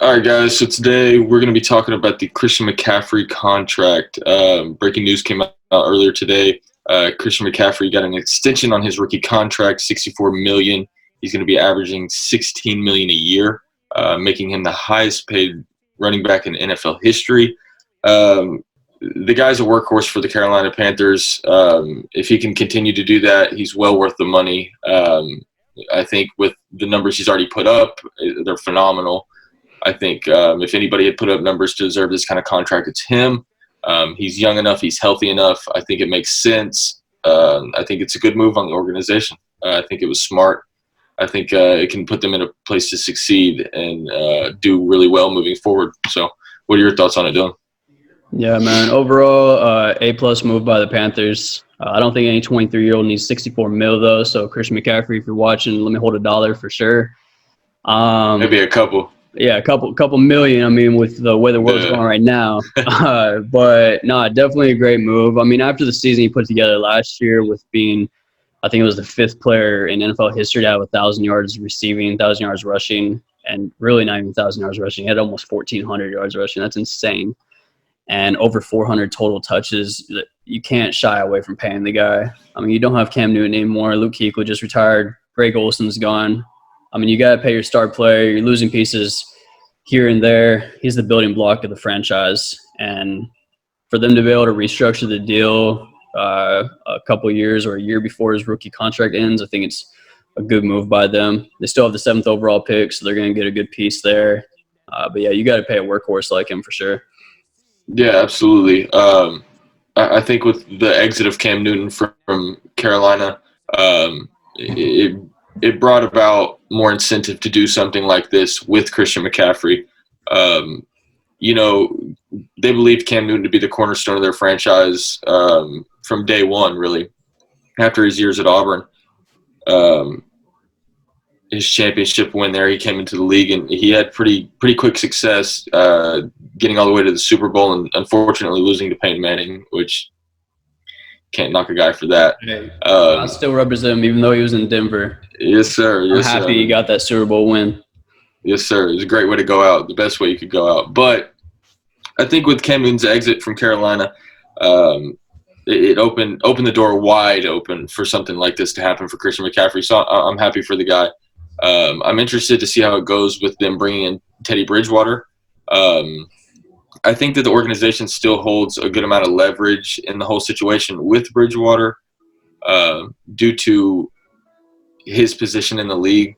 All right, guys. So today we're going to be talking about the Christian McCaffrey contract. Breaking news came out earlier today. Christian McCaffrey got an extension on his rookie contract, $64 million. He's going to be averaging $16 million a year, making him the highest paid running back in NFL history. The guy's a workhorse for the Carolina Panthers. If he can continue to do that, he's well worth the money. I think with the numbers he's already put up, they're phenomenal. I think if anybody had put up numbers to deserve this kind of contract, it's him. He's young enough. He's healthy enough. I think it makes sense. I think it's a good move on the organization. I think it was smart. I think it can put them in a place to succeed and do really well moving forward. So what are your thoughts on it, Dylan? Yeah, man. Overall, A-plus move by the Panthers. I don't think any 23-year-old needs $64 million, though. So, Christian McCaffrey, if you're watching, let me hold $1 for sure. Maybe a couple. Yeah, a couple million. I mean, with the way the world's going right now. But no, definitely a great move. I mean, after the season he put together last year with being, I think it was the fifth player in NFL history to have 1,000 yards receiving, 1,000 yards rushing, and really not even 1,000 yards rushing. He had almost 1,400 yards rushing. That's insane. And over 400 total touches. You can't shy away from paying the guy. I mean, you don't have Cam Newton anymore. Luke Kuechly just retired. Greg Olson's gone. I mean, you got to pay your star player. You're losing pieces here and there. He's the building block of the franchise. And for them to be able to restructure the deal a couple years or a year before his rookie contract ends, I think it's a good move by them. They still have the 7th overall pick, so they're going to get a good piece there. But, yeah, you got to pay a workhorse like him for sure. Yeah, absolutely. I think with the exit of Cam Newton from Carolina, it brought about more incentive to do something like this with Christian McCaffrey. They believed Cam Newton to be the cornerstone of their franchise from day one, really, after his years at Auburn. His championship win there, he came into the league, and he had pretty quick success getting all the way to the Super Bowl and unfortunately losing to Peyton Manning, which can't knock a guy for that. I still represent him even though he was in Denver. Yes, sir. I'm happy he got that Super Bowl win. Yes, sir. It was a great way to go out, the best way you could go out. But I think with Cam Newton's exit from Carolina, it opened the door wide open for something like this to happen for Christian McCaffrey. So I'm happy for the guy. I'm interested to see how it goes with them bringing in Teddy Bridgewater. I think that the organization still holds a good amount of leverage in the whole situation with Bridgewater due to his position in the league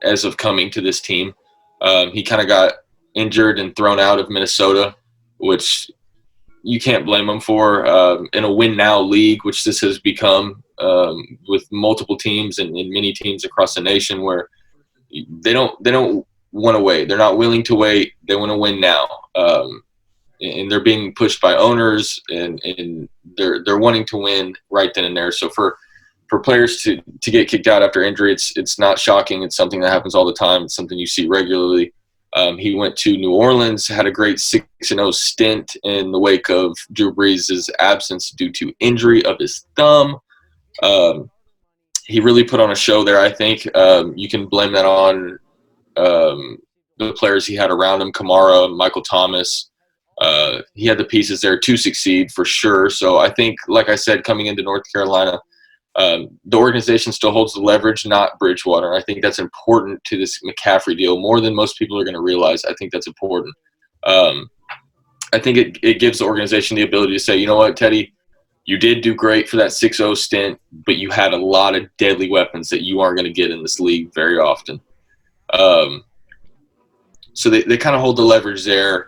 as of coming to this team. He kind of got injured and thrown out of Minnesota, which you can't blame him for. In a win-now league, which this has become with multiple teams and many teams across the nation where they don't want to wait. They're not willing to wait. They want to win now. And they're being pushed by owners, and they're wanting to win right then and there. So for players to get kicked out after injury, it's not shocking. It's something that happens all the time. It's something you see regularly. He went to New Orleans, had a great 6-0 stint in the wake of Drew Brees' absence due to injury of his thumb. He really put on a show there, I think. You can blame that on the players he had around him, Kamara, Michael Thomas. He had the pieces there to succeed for sure. So I think, like I said, coming into North Carolina, the organization still holds the leverage, not Bridgewater. I think that's important to this McCaffrey deal more than most people are going to realize. I think that's important. I think it gives the organization the ability to say, you know what, Teddy, you did do great for that 6-0 stint, but you had a lot of deadly weapons that you aren't going to get in this league very often. So they kind of hold the leverage there.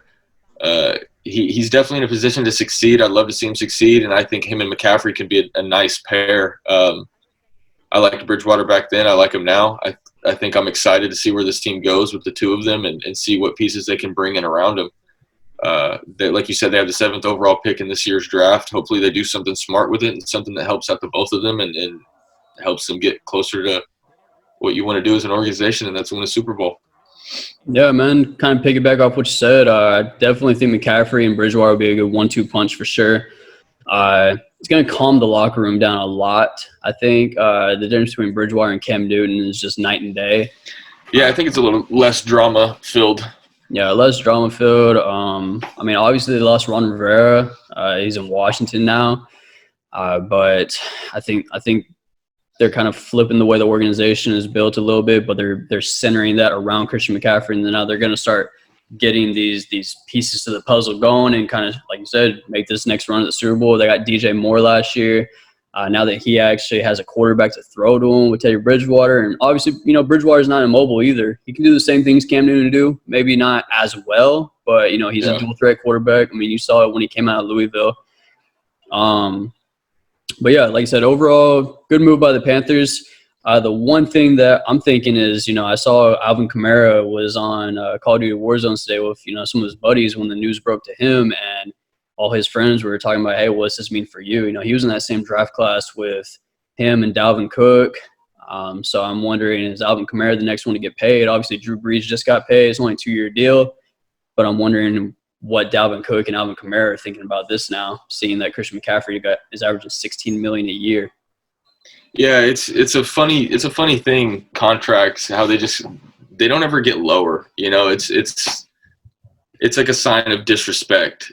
He's definitely in a position to succeed. I'd love to see him succeed, and I think him and McCaffrey could be a nice pair. I liked Bridgewater back then. I like him now. I think I'm excited to see where this team goes with the two of them and see what pieces they can bring in around him. Like you said, they have the 7th overall pick in this year's draft. Hopefully they do something smart with it and something that helps out the both of them and helps them get closer to what you want to do as an organization, and that's win a Super Bowl. Yeah, man, kind of piggyback off what you said. I definitely think McCaffrey and Bridgewater will be a good 1-2 punch for sure. It's going to calm the locker room down a lot. I think the difference between Bridgewater and Cam Newton is just night and day. Yeah, I think it's a little less drama-filled. Yeah, less drama filled. I mean, obviously they lost Ron Rivera. He's in Washington now, but I think they're kind of flipping the way the organization is built a little bit, but they're centering that around Christian McCaffrey, and then now they're going to start getting these pieces to the puzzle going, and kind of, like you said, make this next run at the Super Bowl. They got DJ Moore last year. Now that he actually has a quarterback to throw to him with Teddy Bridgewater, and obviously, Bridgewater's not immobile either. He can do the same things Cam Newton do, maybe not as well, but he's a dual threat quarterback. I mean, you saw it when he came out of Louisville. But yeah, like I said, overall, good move by the Panthers. The one thing that I'm thinking is, I saw Alvin Kamara was on Call of Duty Warzone today with, some of his buddies when the news broke to him, and all his friends were talking about, hey, what's this mean for you? He was in that same draft class with him and Dalvin Cook. So I'm wondering, is Alvin Kamara the next one to get paid? Obviously, Drew Brees just got paid. It's only a 2-year deal. But I'm wondering what Dalvin Cook and Alvin Kamara are thinking about this now, seeing that Christian McCaffrey is averaging $16 million a year. Yeah, it's a funny thing, contracts, how they don't ever get lower. It's like a sign of disrespect.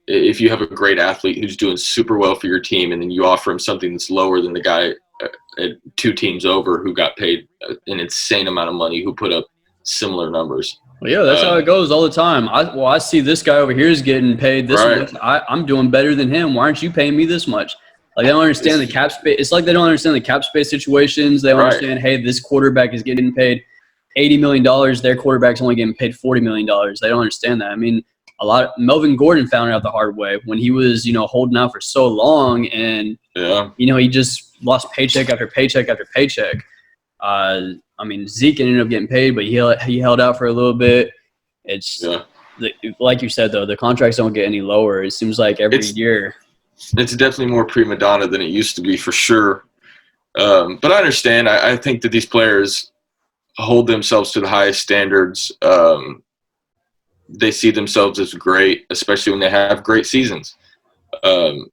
If you have a great athlete who's doing super well for your team, and then you offer him something that's lower than the guy at 2 teams over who got paid an insane amount of money, who put up similar numbers. Well, yeah, that's how it goes all the time. I see this guy over here is getting paid this much. I'm doing better than him. Why aren't you paying me this much? Like, they don't understand the cap space. It's like they don't understand the cap space situations. They don't understand, hey, this quarterback is getting paid $80 million. Their quarterback's only getting paid $40 million. They don't understand that. I mean, Melvin Gordon found it out the hard way when he was, holding out for so long, and, he just lost paycheck after paycheck after paycheck. I mean, Zeke ended up getting paid, but he held out for a little bit. It's like you said, though, the contracts don't get any lower. It seems like every year. It's definitely more prima donna than it used to be, for sure. But I understand. I think that these players hold themselves to the highest standards. They see themselves as great, especially when they have great seasons. And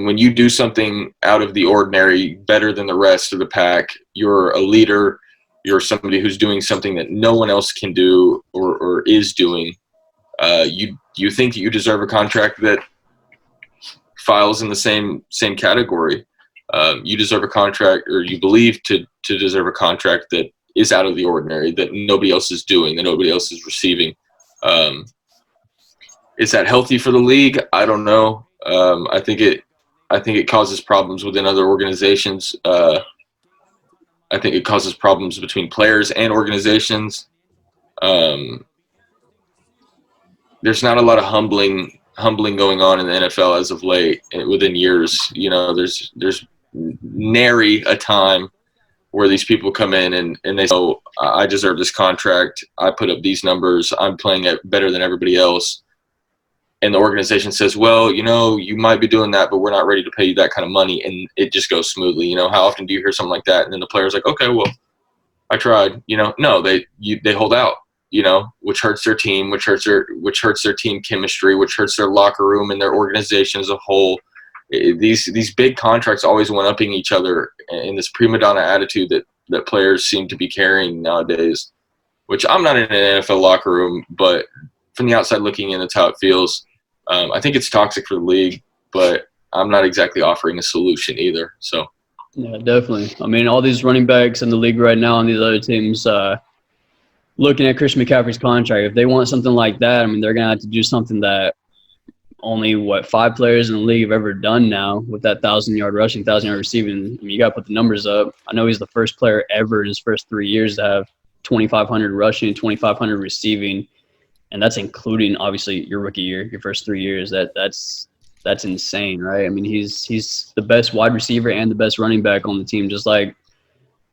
when you do something out of the ordinary, better than the rest of the pack, you're a leader. You're somebody who's doing something that no one else can do or is doing. You think that you deserve a contract that files in the same category. You deserve a contract, or you believe to deserve a contract that is out of the ordinary, that nobody else is doing, that nobody else is receiving. Is that healthy for the league? I don't know. I think it causes problems within other organizations. I think it causes problems between players and organizations. There's not a lot of humbling going on in the NFL as of late. Within years, there's nary a time where these people come in and they say, oh, I deserve this contract. I put up these numbers. I'm playing it better than everybody else. And the organization says, well, you might be doing that, but we're not ready to pay you that kind of money. And it just goes smoothly. How often do you hear something like that? And then the player's like, okay, well, I tried. No, they hold out, which hurts their team, which hurts their team chemistry, which hurts their locker room and their organization as a whole. These big contracts always one-upping each other, in this prima donna attitude that players seem to be carrying nowadays, which I'm not in an NFL locker room, but from the outside looking in, that's how it feels. I think it's toxic for the league, but I'm not exactly offering a solution either. So, yeah, definitely. I mean, all these running backs in the league right now on these other teams, looking at Christian McCaffrey's contract, if they want something like that, I mean, they're going to have to do something that only 5 players in the league have ever done now, with that 1,000-yard rushing, 1,000-yard receiving. I mean, you got to put the numbers up. I know he's the first player ever in his first 3 years to have 2,500 rushing, 2,500 receiving, and that's including, obviously, your rookie year, your first 3 years. That's insane, right? I mean, he's the best wide receiver and the best running back on the team, just like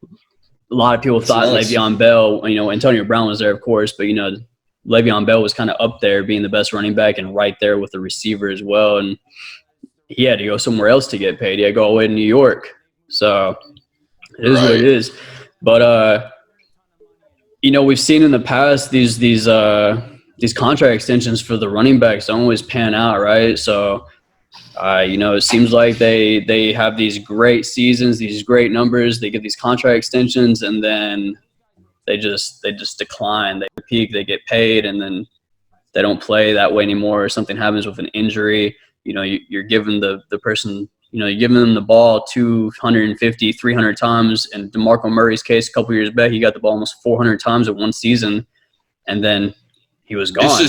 a lot of people thought Le'Veon Bell. Antonio Brown was there, of course, but Le'Veon Bell was kind of up there being the best running back and right there with the receiver as well. And he had to go somewhere else to get paid. He had to go all the way to New York. So it is what it is. But, we've seen in the past these contract extensions for the running backs don't always pan out, right? So, it seems like they have these great seasons, these great numbers. They get these contract extensions, and then they just decline. They peak, they get paid, and then they don't play that way anymore, or something happens with an injury. You're giving the person, you're giving them the ball 250, 300 times. In DeMarco Murray's case, a couple years back, he got the ball almost 400 times in one season, and then he was gone.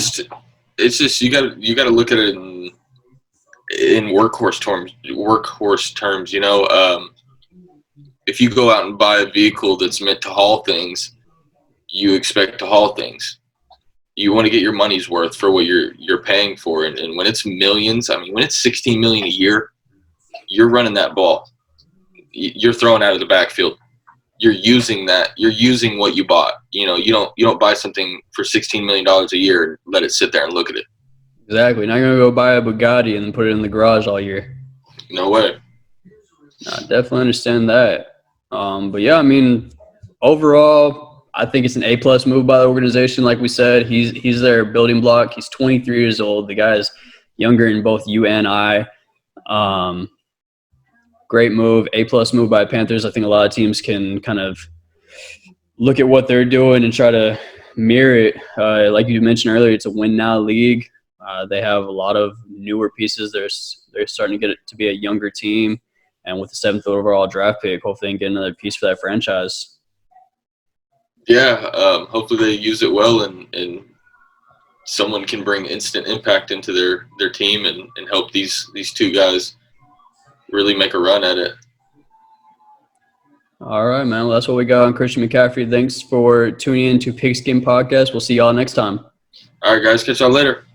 It's just you got to look at it in workhorse terms. If you go out and buy a vehicle that's meant to haul things, you expect to haul things. You want to get your money's worth for what you're paying for, and when it's millions, when it's $16 million a year, you're running that ball. You're throwing out of the backfield. You're using that. You're using what you bought. You don't buy something for $16 million a year and let it sit there and look at it. Exactly. Not gonna go buy a Bugatti and then put it in the garage all year. No way. I definitely understand that. But yeah, overall, I think it's an A+ move by the organization. Like we said, he's their building block. He's 23 years old. The guy is younger in both you and I. Great move, A+ move by Panthers. I think a lot of teams can kind of look at what they're doing and try to mirror it. Like you mentioned earlier, it's a win now league. They have a lot of newer pieces. They're starting to get it to be a younger team, and with the 7th overall draft pick, hopefully they can get another piece for that franchise. Yeah, hopefully they use it well, and someone can bring instant impact into their team and help these two guys really make a run at it. All right, man. Well, that's what we got on Christian McCaffrey. Thanks for tuning in to Pigskin Podcast. We'll see y'all next time. All right, guys. Catch y'all later.